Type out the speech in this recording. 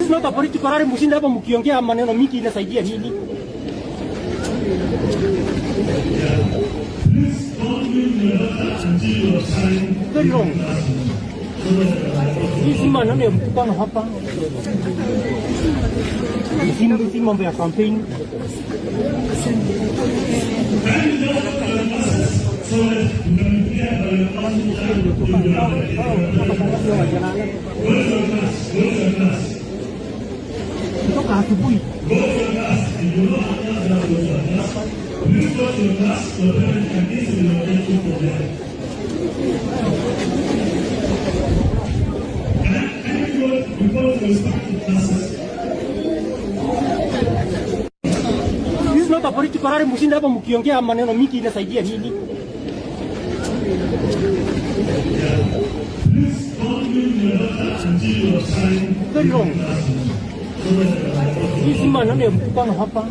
is not a political rally. Msinde hapa mkiongea maneno mingi inasaidia nini? Very wrong. Hii si maneno ya mkutano hapa. Si mambo ya campaign. Kutoka asubuhi. This is not a political rally. Msinde hapa mkiongea maneno mingi inasaidia nini? Very wrong. Hii si maneno ya mkutano hapa.